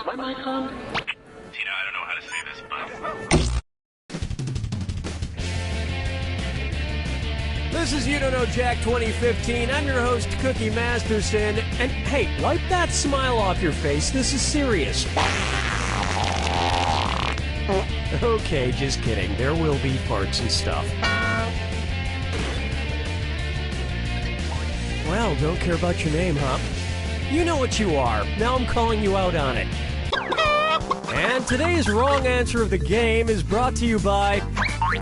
my mic on? Tina, I don't know how to say this, but... This is You Don't Know Jack 2015. I'm your host, Cookie Masterson. And hey, wipe that smile off your face. This is serious. Okay, just kidding. There will be farts and stuff. Well, don't care about your name, huh? You know what you are. Now I'm calling you out on it. And today's wrong answer of the game is brought to you by...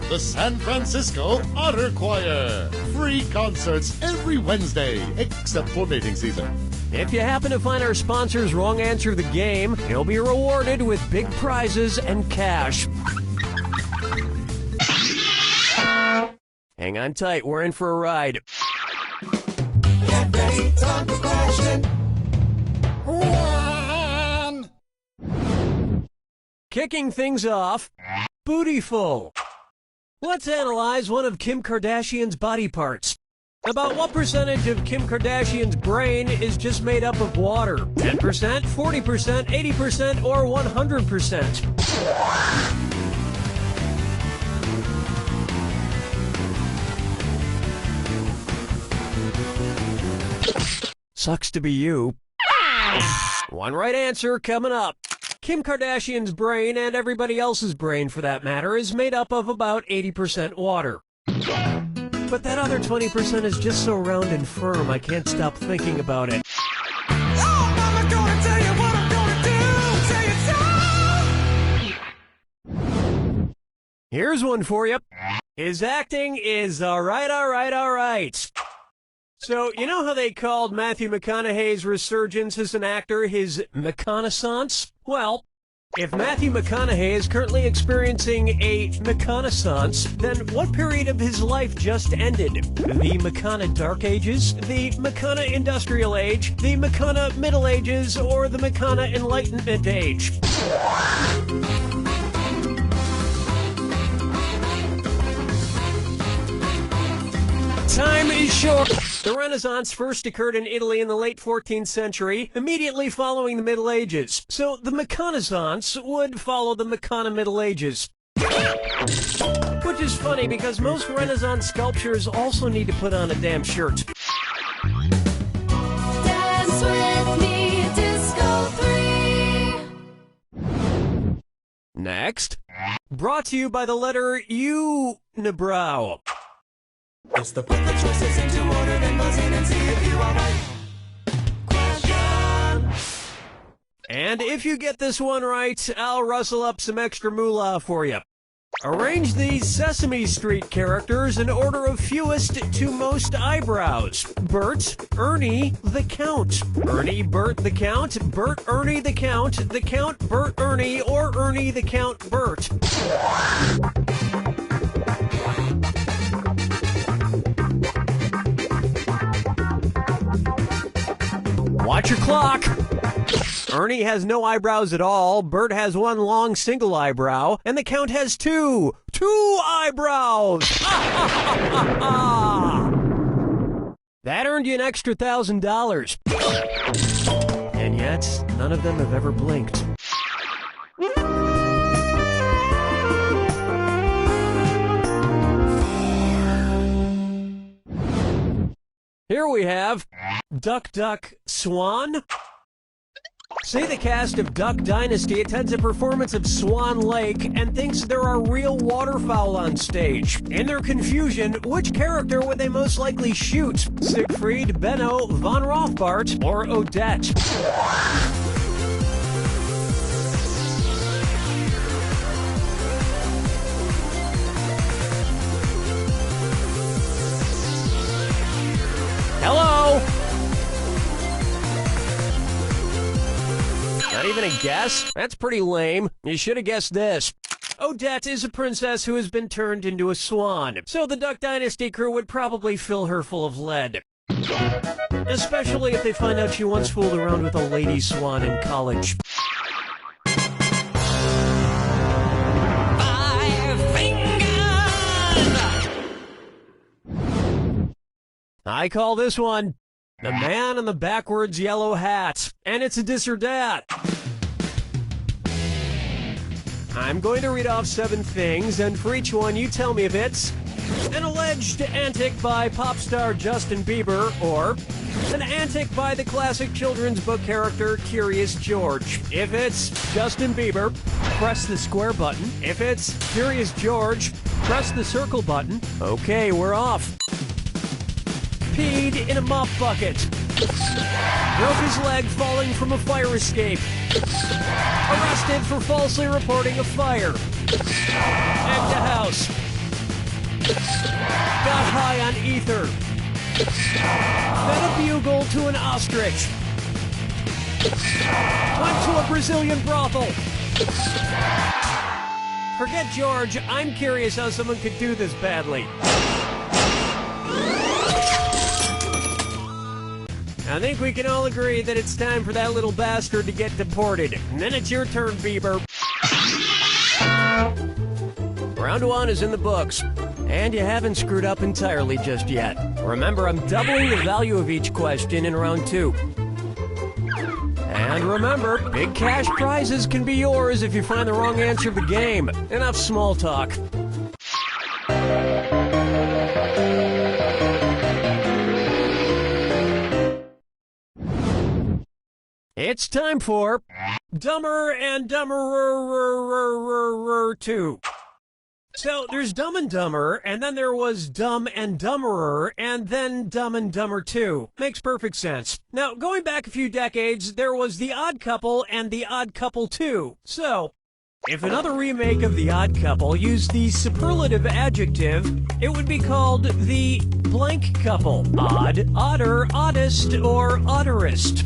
the San Francisco Otter Choir. Free concerts every Wednesday, except for mating season. If you happen to find our sponsor's wrong answer of the game, you'll be rewarded with big prizes and cash. Hang on tight, we're in for a ride. Get ready, time for question. One. Kicking things off, Bootyful. Let's analyze one of Kim Kardashian's body parts. About what percentage of Kim Kardashian's brain is just made up of water? 10%, 40%, 80%, or 100%? Sucks to be you. One right answer coming up. Kim Kardashian's brain, and everybody else's brain for that matter, is made up of about 80% water. But that other 20% is just so round and firm, I can't stop thinking about it. Oh, Mama, gonna tell you what I'm gonna do. Say it so. Here's one for you. His acting is alright. So, you know how they called Matthew McConaughey's resurgence as an actor his McConaissance? Well, if Matthew McConaughey is currently experiencing a McConaissance, then what period of his life just ended? The McCona Dark Ages, the McCona Industrial Age, the McCona Middle Ages, or the McCona Enlightenment Age? Time is short. The Renaissance first occurred in Italy in the late 14th century, immediately following the Middle Ages. So the McConaissance would follow the McCona Middle Ages. Which is funny because most Renaissance sculptures also need to put on a damn shirt. Dance with me, Disco 3. Next, brought to you by the letter Unibrow. It's the put the choices into order, then buzz in and see if you are right. Question. And if you get this one right, I'll rustle up some extra moolah for you. Arrange these Sesame Street characters in order of fewest to most eyebrows. Bert, Ernie, the Count. Ernie, Bert, the Count. Bert, Ernie, the Count. The Count, Bert, Ernie, or Ernie, the Count, Bert. Watch your clock. Ernie has no eyebrows at all, Bert has one long single eyebrow, and the Count has two eyebrows! That earned you an extra $1,000. And yet, none of them have ever blinked. Here we have Duck, Duck, Swan. Say the cast of Duck Dynasty attends a performance of Swan Lake and thinks there are real waterfowl on stage. In their confusion, which character would they most likely shoot? Siegfried, Benno, Von Rothbart, or Odette? Hello? Not even a guess? That's pretty lame. You should have guessed this. Odette is a princess who has been turned into a swan, so the Duck Dynasty crew would probably fill her full of lead. Especially if they find out she once fooled around with a lady swan in college. I call this one The Man in the Backwards Yellow Hat, and it's a dis or dat. I'm going to read off 7 things, and for each one, you tell me if it's an alleged antic by pop star Justin Bieber, or an antic by the classic children's book character Curious George. If it's Justin Bieber, press the square button. If it's Curious George, press the circle button. Okay, we're off. Peed in a mop bucket. Broke his leg falling from a fire escape. Arrested for falsely reporting a fire. Egged a house. Got high on ether. Fed a bugle to an ostrich. Went to a Brazilian brothel. Forget George, I'm curious how someone could do this badly. I think we can all agree that it's time for that little bastard to get deported. And then it's your turn, Bieber. Round 1 is in the books. And you haven't screwed up entirely just yet. Remember, I'm doubling the value of each question in round 2. And remember, big cash prizes can be yours if you find the wrong answer of the game. Enough small talk. It's time for Dumber and Dumberer 2. So, there's Dumb and Dumber, and then there was Dumb and Dumberer, and then Dumb and Dumber 2. Makes perfect sense. Now, going back a few decades, there was The Odd Couple and The Odd Couple 2. So, if another remake of The Odd Couple used the superlative adjective, it would be called The Blank Couple. Odd, odder, oddest, or odderest.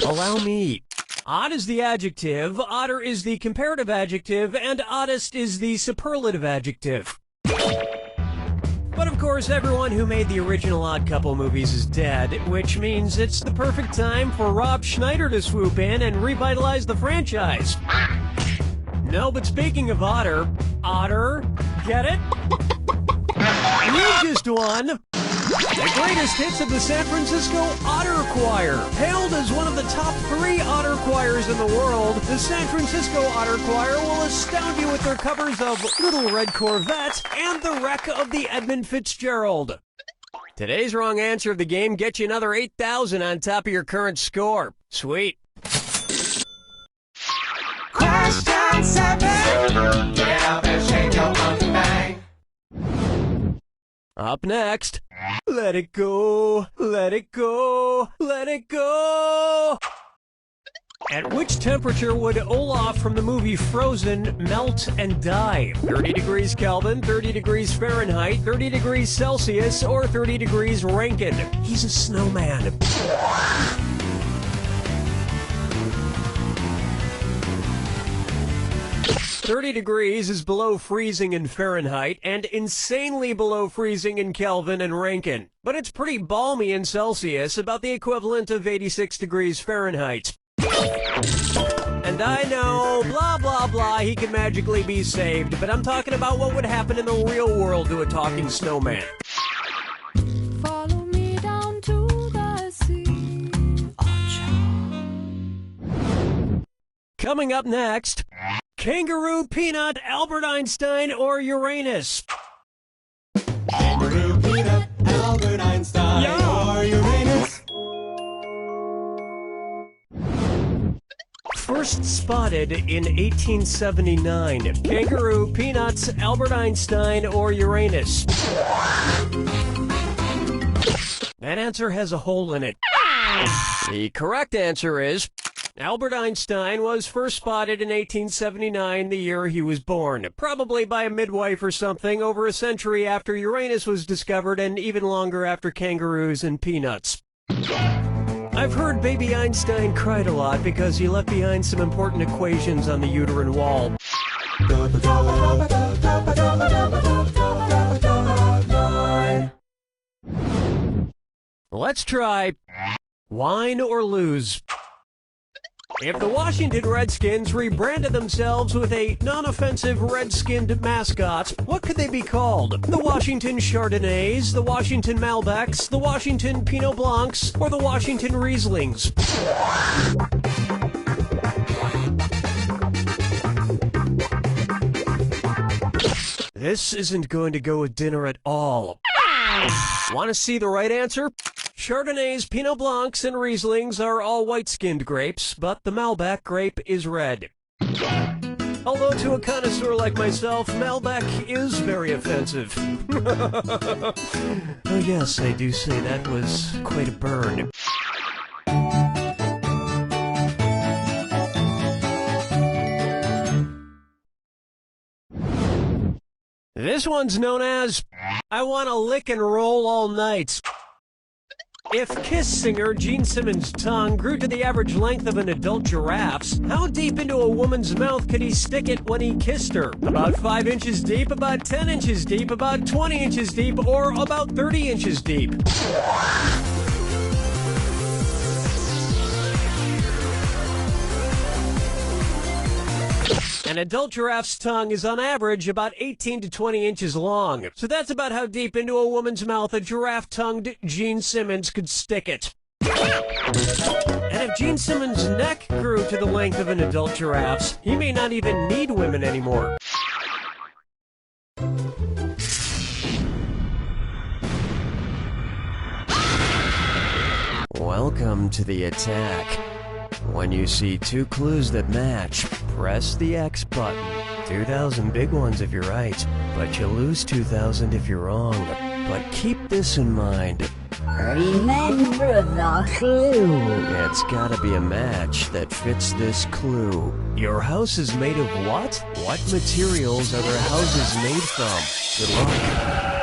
Allow me. Odd is the adjective, odder is the comparative adjective, and oddest is the superlative adjective. But of course, everyone who made the original Odd Couple movies is dead, which means it's the perfect time for Rob Schneider to swoop in and revitalize the franchise. No, but speaking of otter, get it? You just won the greatest hits of the San Francisco Otter Choir. Hailed as one of the top 3 otter choirs in the world, the San Francisco Otter Choir will astound you with their covers of Little Red Corvette and The Wreck of the Edmund Fitzgerald. Today's wrong answer of the game gets you another 8,000 on top of your current score. Sweet. Question 7. Get up and shake your monkey bang. Up next, let it go, let it go, let it go. At which temperature would Olaf from the movie Frozen melt and die? 30 degrees Kelvin, 30 degrees Fahrenheit, 30 degrees Celsius, or 30 degrees Rankine? He's a snowman. 30 degrees is below freezing in Fahrenheit and insanely below freezing in Kelvin and Rankine. But it's pretty balmy in Celsius, about the equivalent of 86 degrees Fahrenheit. And I know, blah, blah, blah, he can magically be saved, but I'm talking about what would happen in the real world to a talking snowman. Follow me down to the sea. Coming up next, Kangaroo, Peanut, Albert Einstein, or Uranus? Kangaroo, Peanut, Albert Einstein, or Uranus. First spotted in 1879. Kangaroo, Peanuts, Albert Einstein, or Uranus? That answer has a hole in it. The correct answer is Albert Einstein was first spotted in 1879, the year he was born. Probably by a midwife or something, over a century after Uranus was discovered and even longer after kangaroos and peanuts. I've heard baby Einstein cried a lot because he left behind some important equations on the uterine wall. Let's try wine or lose. If the Washington Redskins rebranded themselves with a non-offensive red-skinned mascot, what could they be called? The Washington Chardonnays, the Washington Malbecs, the Washington Pinot Blancs, or the Washington Rieslings? This isn't going to go with dinner at all. Want to see the right answer? Chardonnays, Pinot Blancs, and Rieslings are all white-skinned grapes, but the Malbec grape is red. Although to a connoisseur like myself, Malbec is very offensive. Oh yes, I do say that was quite a burn. This one's known as, I wanna lick and roll all night. If Kiss singer Gene Simmons' tongue grew to the average length of an adult giraffe's, how deep into a woman's mouth could he stick it when he kissed her? About 5 inches deep, about 10 inches deep, about 20 inches deep, or about 30 inches deep? An adult giraffe's tongue is on average about 18 to 20 inches long. So that's about how deep into a woman's mouth a giraffe-tongued Gene Simmons could stick it. And if Gene Simmons' neck grew to the length of an adult giraffe's, he may not even need women anymore. Welcome to the attack. When you see two clues that match, press the X button. 2,000 big ones if you're right, but you lose 2,000 if you're wrong. But keep this in mind. Remember the clue. It's gotta be a match that fits this clue. Your house is made of what? What materials are their houses made from? Good luck.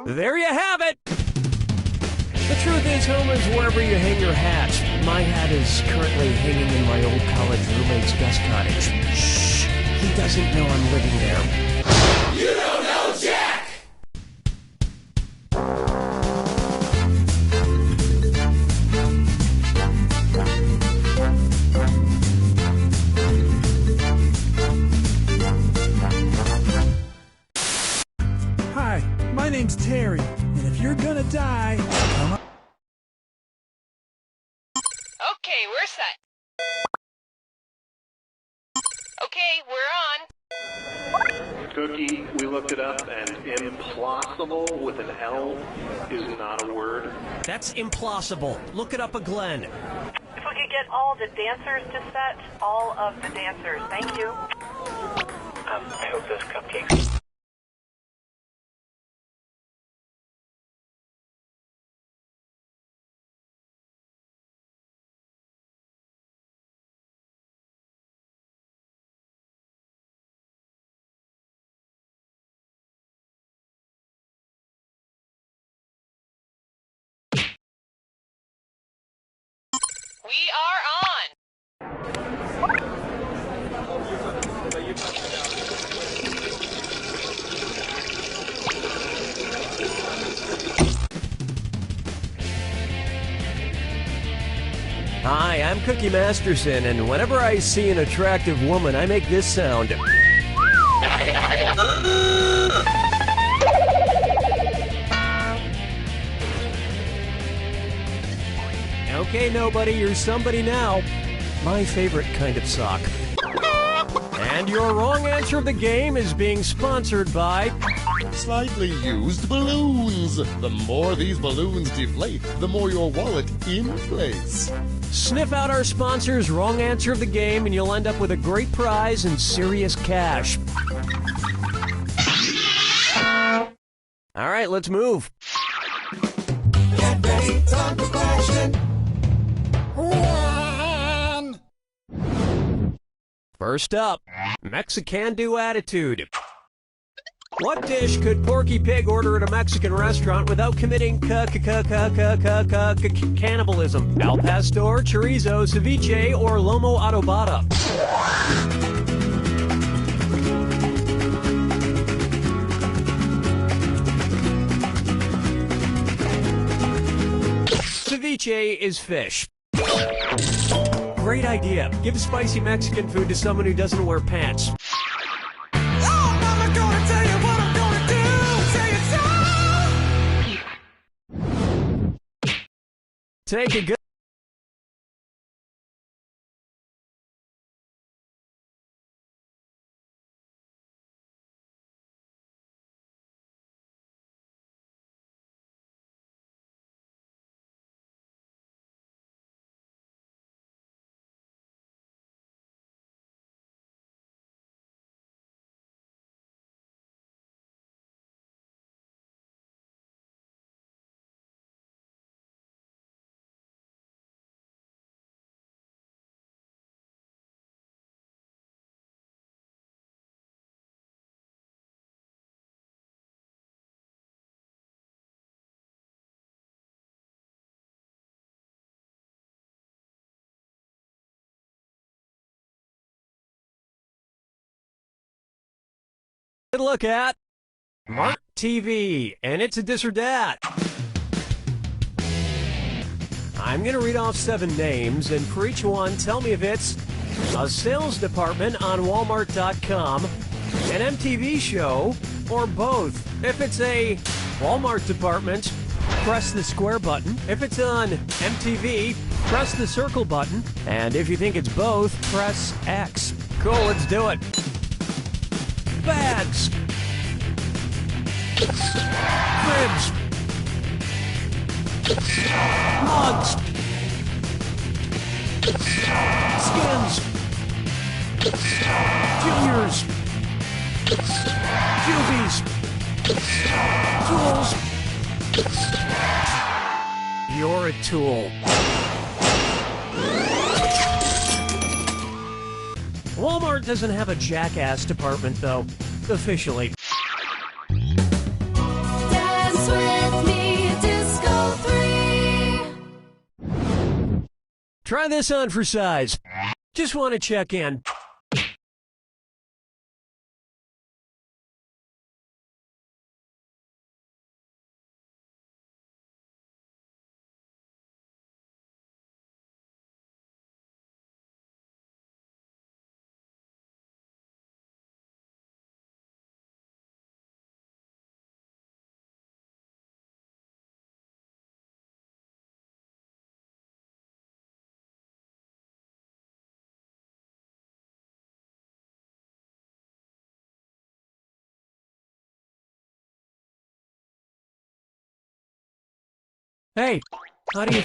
There you have it! The truth is, home is wherever you hang your hat. My hat is currently hanging in my old college roommate's guest cottage. Shh! He doesn't know I'm living there. You don't know Jack! Hi, my name's Terry, and if you're gonna die, come on. Okay, we're set. Okay, we're on. Cookie, we looked it up, and implausible with an L is not a word. That's implausible. Look it up a Glenn. If we could get all the dancers to set, all of the dancers. Thank you. I hope those cupcakes... We are on. Hi, I'm Cookie Masterson, and whenever I see an attractive woman, I make this sound. Okay, nobody, you're somebody now. My favorite kind of sock. And your wrong answer of the game is being sponsored by... Slightly used balloons. The more these balloons deflate, the more your wallet inflates. Sniff out our sponsor's wrong answer of the game, and you'll end up with a great prize and serious cash. All right, let's move. Get ready, time for question. First up, Mexican-do attitude. What dish could Porky Pig order at a Mexican restaurant without committing cannibalism? Al pastor, chorizo, ceviche, or lomo adobada? Ceviche is fish. Great idea. Give spicy Mexican food to someone who doesn't wear pants. Oh, mama gonna tell you what I'm gonna do. Say it so. Take a good... look at Mark TV, and it's a this or dat. I'm going to read off 7 names, and for each one, tell me if it's a sales department on Walmart.com, an MTV show, or both. If it's a Walmart department, press the square button. If it's on MTV, press the circle button. And if you think it's both, press X. Cool, let's do it. Bags, cribs, mugs, skins, juniors, cubies, tools. You're a tool. Walmart doesn't have a jackass department, though, officially. Dance with me, Disco 3. Try this on for size. Just want to check in. Hey, how do you...